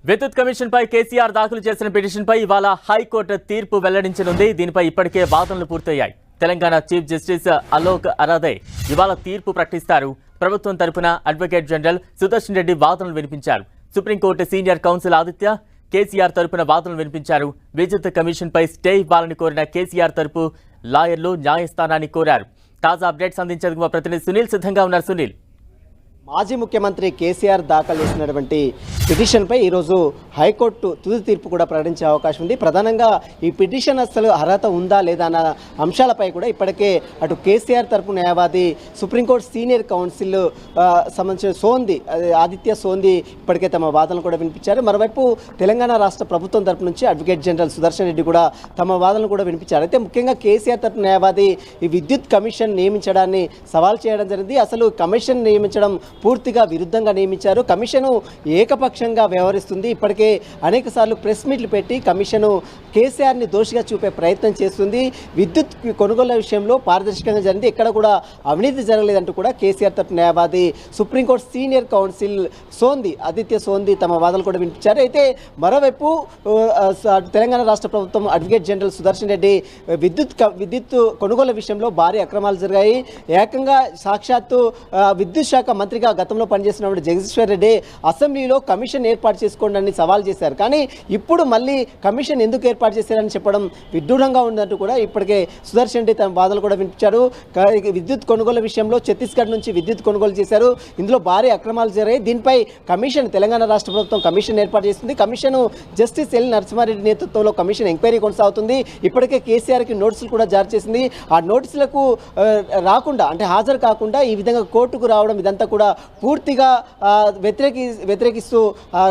విద్యుత్ కమిషన్ పై కేసీఆర్ దాఖలు చేసిన పిటిషన్ పై ఇవాళ హైకోర్టు తీర్పు వెల్లడించనుంది. దీనిపై ఇప్పటికే వాదనలు పూర్తయ్యాయి. తెలంగాణ చీఫ్ జస్టిస్ అలోక్ అరాదే ఇవాళ తీర్పు ప్రకటిస్తారు. ప్రభుత్వం తరపున అడ్వకేట్ జనరల్ సుదర్శన్ రెడ్డి వాదనలు వినిపించారు. Supreme court senior council Aditya KCR తరపున వాదనలు వినిపించారు. విద్యుత్ కమిషన్ పై స్టే ఇవ్వాలని కోరిన కేసీఆర్ తరపు లాయర్లు న్యాయస్థానాన్ని కోరారు. తాజా అప్డేట్స్ అందించేందుకు మా ప్రతినిధి సునీల్ సిద్ధంగా ఉన్నారు. సునీల్, మాజీ ముఖ్యమంత్రి కేసీఆర్ దాఖలు చేసినటువంటి పిటిషన్పై ఈరోజు హైకోర్టు తుది తీర్పు కూడా ప్రకటించే అవకాశం ఉంది. ప్రధానంగా ఈ పిటిషన్ అసలు అర్హత ఉందా లేదా అన్న అంశాలపై కూడా ఇప్పటికే అటు కేసీఆర్ తరపు న్యాయవాది సుప్రీంకోర్టు సీనియర్ కౌన్సిల్ సంబంధించిన ఆదిత్య సోంది ఇప్పటికే తమ వాదనలు కూడా వినిపించారు. మరోవైపు తెలంగాణ రాష్ట్ర ప్రభుత్వం తరపు నుంచి అడ్వకేట్ జనరల్ సుదర్శన్ రెడ్డి కూడా తమ వాదనలు కూడా వినిపించారు. అయితే ముఖ్యంగా కేసీఆర్ తరపు న్యాయవాది ఈ విద్యుత్ కమిషన్ నియమించడాన్ని సవాల్ చేయడం జరిగింది. అసలు కమిషన్ నియమించడం పూర్తిగా విరుద్ధంగా నియమించారు. కమిషను ఏకపక్షంగా వ్యవహరిస్తుంది. ఇప్పటికే అనేక సార్లు ప్రెస్ మీట్లు పెట్టి కమిషను కేసీఆర్ని దోషిగా చూపే ప్రయత్నం చేస్తుంది. విద్యుత్ కొనుగోలు విషయంలో పారదర్శకంగా జరిగింది, ఎక్కడ కూడా అవినీతి జరగలేదంటూ కూడా కేసీఆర్ తరపు న్యాయవాది supreme court senior council Aditya Sondhi తమ వాదనలు కూడా వినిపించారు. అయితే మరోవైపు తెలంగాణ రాష్ట్ర ప్రభుత్వం అడ్వకేట్ జనరల్ సుదర్శన్ రెడ్డి విద్యుత్ కొనుగోలు విషయంలో భారీ అక్రమాలు జరిగాయి. ఏకంగా సాక్షాత్తు విద్యుత్ శాఖ మంత్రిగా గతంలో పనిచేసినప్పుడు జగదీశ్వర్ రెడ్డి అసెంబ్లీలో కమిషన్ ఏర్పాటు చేసుకోండి అని సవాల్ చేశారు. కానీ ఇప్పుడు మళ్ళీ కమిషన్ ఎందుకు ఏర్పాటు చేశారని చెప్పడం విడ్డూరంగా ఉందంటూ కూడా ఇప్పటికే సుదర్శన్ రెడ్డి తమ వాదనలు కూడా వినిపించారు. విద్యుత్ కొనుగోలు విషయంలో ఛత్తీస్గఢ్ నుంచి విద్యుత్ కొనుగోలు చేశారు. ఇందులో భారీ అక్రమాలు జరిగాయి. దీనిపై కమిషన్ తెలంగాణ రాష్ట్ర ప్రభుత్వం కమిషన్ ఏర్పాటు చేసింది. కమిషన్ జస్టిస్ ఎల్ నరసింహారెడ్డి నేతృత్వంలో కమిషన్ ఎంక్వైరీ కొనసాగుతుంది. ఇప్పటికే కేసీఆర్కి నోటీసులు కూడా జారీ చేసింది. ఆ నోటీసులకు రాకుండా అంటే హాజరు కాకుండా ఈ విధంగా కోర్టుకు రావడం ఇదంతా కూడా పూర్తిగా వ్యతిరేకిస్తూ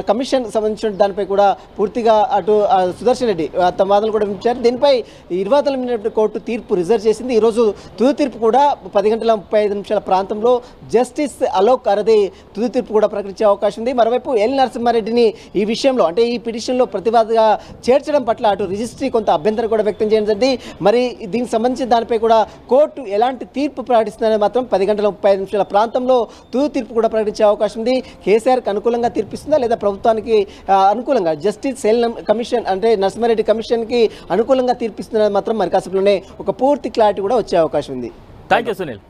కమిషన్ సంబంధించిన దానిపై కూడా పూర్తిగా అటు సుదర్శన్ రెడ్డి తమ వాదనలు కూడా వినిపించారు. దీనిపై 20 కోర్టు తీర్పు రిజర్వ్ చేసింది. ఈరోజు తుది తీర్పు కూడా 10:35 ప్రాంతంలో జస్టిస్ అలోక్ అరాదే తుది తీర్పు కూడా ప్రకటించే అవకాశం ఉంది. మరోవైపు ఎల్ నరసింహారెడ్డిని ఈ విషయంలో అంటే ఈ పిటిషన్లో ప్రతివాదిగా చేర్చడం పట్ల అటు రిజిస్ట్రీ కొంత అభ్యంతరం కూడా వ్యక్తం చేయడం జరిగింది. మరి దీనికి సంబంధించిన దానిపై కూడా కోర్టు ఎలాంటి తీర్పు ప్రకటిస్తుందని మాత్రం 10:35 ప్రాంతంలో తుది తీర్పు కూడా ప్రకటించే అవకాశం ఉంది. కేసీఆర్కి అనుకూలంగా తీర్పిస్తుందా లేదా ప్రభుత్వానికి అనుకూలంగా జస్టిస్ ఎల్ కమిషన్ అంటే నరసింహారెడ్డి కమిషన్కి అనుకూలంగా తీర్పిస్తుందని మాత్రం మరి కాసేపులోనే ఒక పూర్తి క్లారిటీ కూడా వచ్చే అవకాశం ఉంది. Thank you Sunil.